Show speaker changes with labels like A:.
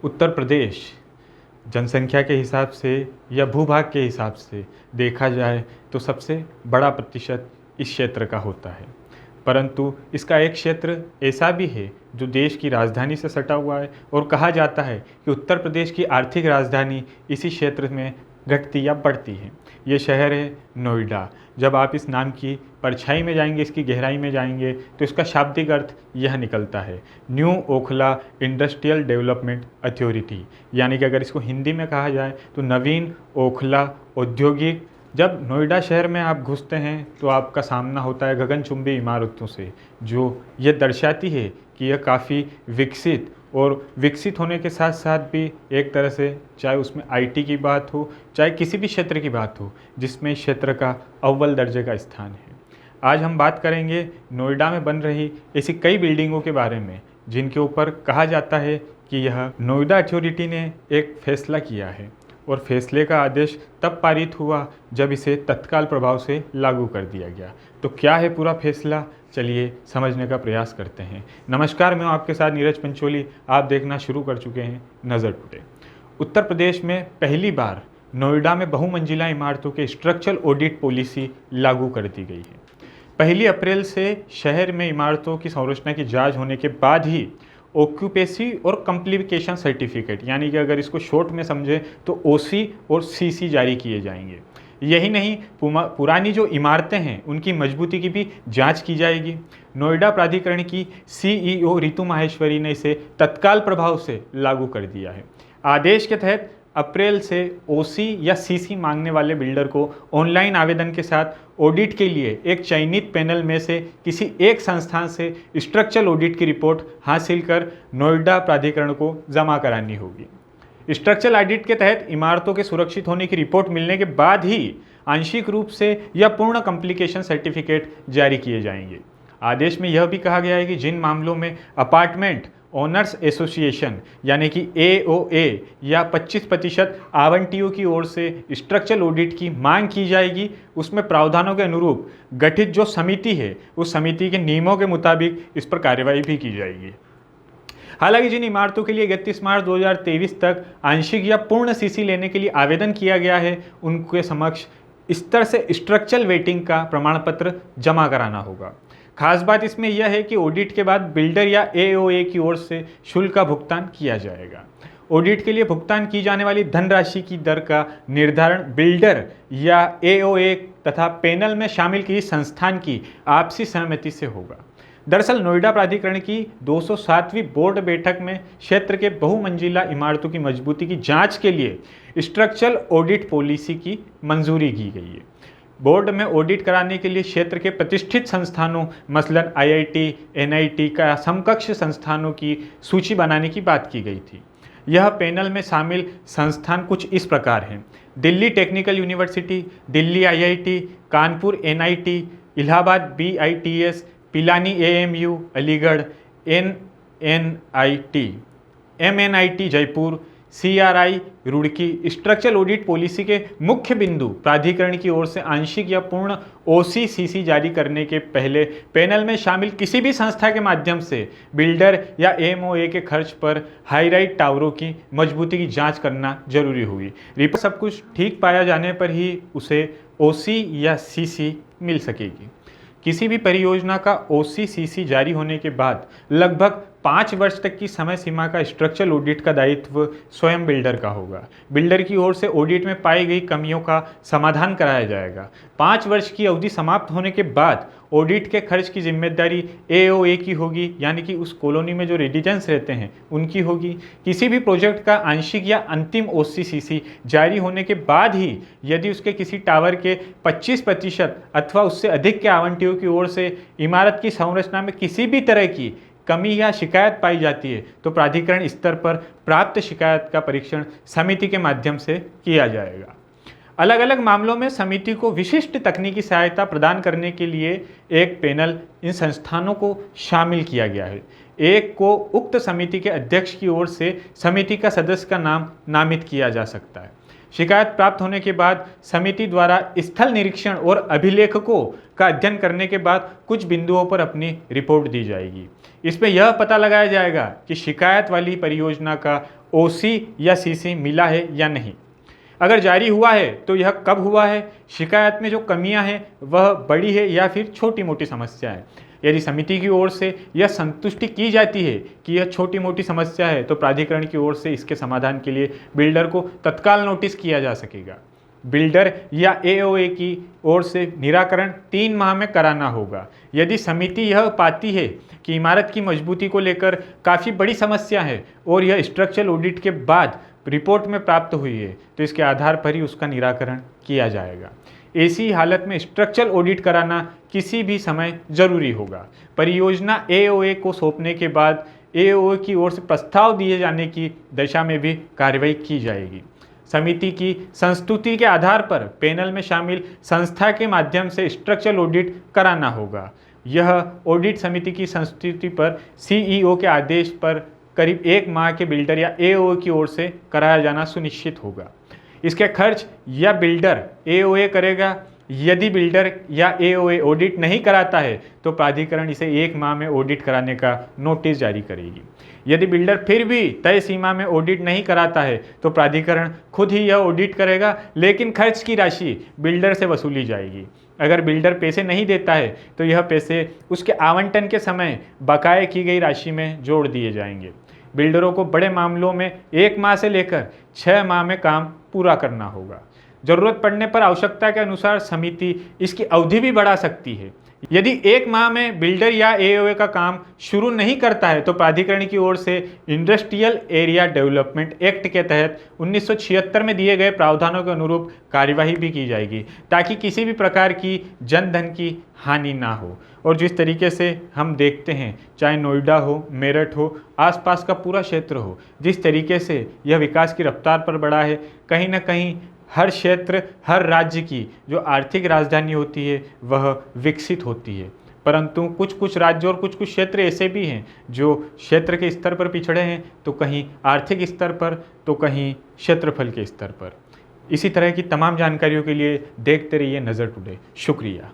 A: उत्तर प्रदेश जनसंख्या के हिसाब से या भूभाग के हिसाब से देखा जाए तो सबसे बड़ा प्रतिशत इस क्षेत्र का होता है, परंतु इसका एक क्षेत्र ऐसा भी है जो देश की राजधानी से सटा हुआ है और कहा जाता है कि उत्तर प्रदेश की आर्थिक राजधानी इसी क्षेत्र में घटती या बढ़ती है। ये शहर है नोएडा। जब आप इस नाम की परछाई में जाएंगे, इसकी गहराई में जाएंगे, तो इसका शाब्दिक अर्थ यह निकलता है, new Okhla industrial development authority, यानी कि अगर इसको हिंदी में कहा जाए तो नवीन ओखला औद्योगिक। जब नोएडा शहर में आप घुसते हैं तो आपका सामना होता है गगनचुंबी इमारतों से, जो ये दर्शाती है कि यह काफ़ी विकसित और विकसित होने के साथ साथ भी एक तरह से, चाहे उसमें आईटी की बात हो, चाहे किसी भी क्षेत्र की बात हो, जिसमें इस क्षेत्र का अव्वल दर्जे का स्थान है। आज हम बात करेंगे नोएडा में बन रही ऐसी कई बिल्डिंगों के बारे में जिनके ऊपर कहा जाता है कि यह नोएडा अथॉरिटी ने एक फैसला किया है, और फैसले का आदेश तब पारित हुआ जब इसे तत्काल प्रभाव से लागू कर दिया गया। तो क्या है पूरा फैसला, चलिए समझने का प्रयास करते हैं। नमस्कार, मैं हूं आपके साथ नीरज पंचोली। आप देखना शुरू कर चुके हैं नज़र टुडे। उत्तर प्रदेश में पहली बार नोएडा में बहुमंजिला इमारतों के स्ट्रक्चरल ऑडिट पॉलिसी लागू कर दी गई है। 1 अप्रैल से शहर में इमारतों की संरचना की जाँच होने के बाद ही ऑक्यूपेसी और कम्प्लीकेशन सर्टिफिकेट, यानी कि अगर इसको शॉर्ट में समझें तो ओसी और सीसी जारी किए जाएंगे। यही नहीं, पुरानी जो इमारतें हैं उनकी मजबूती की भी जांच की जाएगी। नोएडा प्राधिकरण की सीईओ रितु माहेश्वरी ने इसे तत्काल प्रभाव से लागू कर दिया है। आदेश के तहत अप्रैल से ओसी या सीसी मांगने वाले बिल्डर को ऑनलाइन आवेदन के साथ ऑडिट के लिए एक चयनित पैनल में से किसी एक संस्थान से स्ट्रक्चरल ऑडिट की रिपोर्ट हासिल कर नोएडा प्राधिकरण को जमा करानी होगी। स्ट्रक्चरल ऑडिट के तहत इमारतों के सुरक्षित होने की रिपोर्ट मिलने के बाद ही आंशिक रूप से या पूर्ण कम्प्लीकेशन सर्टिफिकेट जारी किए जाएंगे। आदेश में यह भी कहा गया है कि जिन मामलों में अपार्टमेंट ओनर्स एसोसिएशन यानी कि एओए या 25% आवंटियों की ओर से स्ट्रक्चरल ऑडिट की मांग की जाएगी, उसमें प्रावधानों के अनुरूप गठित जो समिति है उस समिति के नियमों के मुताबिक इस पर कार्रवाई भी की जाएगी। हालांकि जिन इमारतों के लिए 31 मार्च 2023 तक आंशिक या पूर्ण सीसी लेने के लिए आवेदन किया गया है, उनके समक्ष स्तर से स्ट्रक्चरल वेटिंग का प्रमाण पत्र जमा कराना होगा। खास बात इसमें यह है कि ऑडिट के बाद बिल्डर या एओए की ओर से शुल्क का भुगतान किया जाएगा। ऑडिट के लिए भुगतान की जाने वाली धनराशि की दर का निर्धारण बिल्डर या एओए तथा पैनल में शामिल किसी संस्थान की आपसी सहमति से होगा। दरअसल नोएडा प्राधिकरण की 207वीं बोर्ड बैठक में क्षेत्र के बहुमंजिला इमारतों की मजबूती की जांच के लिए स्ट्रक्चरल ऑडिट पॉलिसी की मंजूरी की गई है। बोर्ड में ऑडिट कराने के लिए क्षेत्र के प्रतिष्ठित संस्थानों मसलन आईआईटी, एनआईटी का समकक्ष संस्थानों की सूची बनाने की बात की गई थी। यह पैनल में शामिल संस्थान कुछ इस प्रकार हैं: Delhi technical university, Delhi IIT, Kanpur NIT, Allahabad BITS, Pilani AMU Aligarh, NNIT, MNIT Jaipur, CRI Roorkee. Structural audit policy के मुख्य बिंदु प्राधिकरण की ओर से आंशिक या पूर्ण ओसीसीसी जारी करने के पहले पैनल में शामिल किसी भी संस्था के माध्यम से बिल्डर या एमओए के खर्च पर हाईराइट टावरों की मजबूती की जांच करना जरूरी होगी। रिपोर्ट सब कुछ ठीक पाया जाने पर ही उसे ओसी या सीसी मिल सकेगी। किसी भी परियोजना का ओसीसीसी जारी होने के बाद लगभग 5 वर्ष तक की समय सीमा का स्ट्रक्चरल ऑडिट का दायित्व स्वयं बिल्डर का होगा। बिल्डर की ओर से ऑडिट में पाई गई कमियों का समाधान कराया जाएगा। 5 वर्ष की अवधि समाप्त होने के बाद ऑडिट के खर्च की जिम्मेदारी एओए की होगी, यानी कि उस कॉलोनी में जो रेजिडेंट्स रहते हैं उनकी होगी। किसी भी प्रोजेक्ट का आंशिक या अंतिम ओसीसीसी जारी होने के बाद ही यदि उसके किसी टावर के 25% अथवा उससे अधिक के आवंटियों की ओर से इमारत की संरचना में किसी भी तरह की कमी या शिकायत पाई जाती है तो प्राधिकरण स्तर पर प्राप्त शिकायत का परीक्षण समिति के माध्यम से किया जाएगा। अलग अलग मामलों में समिति को विशिष्ट तकनीकी सहायता प्रदान करने के लिए एक पैनल इन संस्थानों को शामिल किया गया है। एक को उक्त समिति के अध्यक्ष की ओर से समिति का सदस्य का नाम नामित किया जा सकता है। शिकायत प्राप्त होने के बाद समिति द्वारा स्थल निरीक्षण और अभिलेखकों का अध्ययन करने के बाद कुछ बिंदुओं पर अपनी रिपोर्ट दी जाएगी। इसमें यह पता लगाया जाएगा कि शिकायत वाली परियोजना का OC या CC मिला है या नहीं। अगर जारी हुआ है तो यह कब हुआ है, शिकायत में जो कमियां हैं वह बड़ी है या फिर छोटी मोटी समस्या है। यदि समिति की ओर से यह संतुष्टि की जाती है कि यह छोटी मोटी समस्या है तो प्राधिकरण की ओर से इसके समाधान के लिए बिल्डर को तत्काल नोटिस किया जा सकेगा। बिल्डर या AOA की ओर से निराकरण 3 माह में कराना होगा। यदि समिति यह पाती है कि इमारत की मजबूती को लेकर काफ़ी बड़ी समस्या है और यह स्ट्रक्चरल ऑडिट के बाद रिपोर्ट में प्राप्त हुई है तो इसके आधार पर ही उसका निराकरण किया जाएगा। ऐसी हालत में स्ट्रक्चरल ऑडिट कराना किसी भी समय जरूरी होगा। परियोजना AOA को सौंपने के बाद AOA की ओर से प्रस्ताव दिए जाने की दिशा में भी कार्रवाई की जाएगी। समिति की संस्तुति के आधार पर पैनल में शामिल संस्था के माध्यम से स्ट्रक्चरल ऑडिट कराना होगा। यह ऑडिट समिति की संस्तुति पर CEO के आदेश पर करीब 1 माह के बिल्डर या AOA की ओर से कराया जाना सुनिश्चित होगा। इसके खर्च या बिल्डर AOA करेगा। यदि बिल्डर या AOA ऑडिट नहीं कराता है तो प्राधिकरण इसे 1 माह में ऑडिट कराने का नोटिस जारी करेगी। यदि बिल्डर फिर भी तय सीमा में ऑडिट नहीं कराता है तो प्राधिकरण खुद ही यह ऑडिट करेगा, लेकिन खर्च की राशि बिल्डर से वसूली जाएगी। अगर बिल्डर पैसे नहीं देता है तो यह पैसे उसके आवंटन के समय बकाये की गई राशि में जोड़ दिए जाएंगे। बिल्डरों को बड़े मामलों में 1 माह से लेकर 6 माह में काम पूरा करना होगा। जरूरत पड़ने पर आवश्यकता के अनुसार समिति इसकी अवधि भी बढ़ा सकती है। यदि 1 माह में बिल्डर या AOA का काम शुरू नहीं करता है तो प्राधिकरण की ओर से इंडस्ट्रियल एरिया डेवलपमेंट एक्ट के तहत 1976 में दिए गए प्रावधानों के अनुरूप कार्यवाही भी की जाएगी ताकि किसी भी प्रकार की जनधन की हानि ना हो। और जिस तरीके से हम देखते हैं, चाहे नोएडा हो, मेरठ हो, आसपास का पूरा क्षेत्र हो, जिस तरीके से यह विकास की रफ्तार पर बढ़ा है, कहीं ना कहीं हर क्षेत्र, हर राज्य की जो आर्थिक राजधानी होती है वह विकसित होती है। परंतु कुछ कुछ राज्य और कुछ कुछ क्षेत्र ऐसे भी हैं जो क्षेत्र के स्तर पर पिछड़े हैं, तो कहीं आर्थिक स्तर पर तो कहीं क्षेत्रफल के स्तर पर। इसी तरह की तमाम जानकारियों के लिए देखते रहिए नज़र टुडे। शुक्रिया।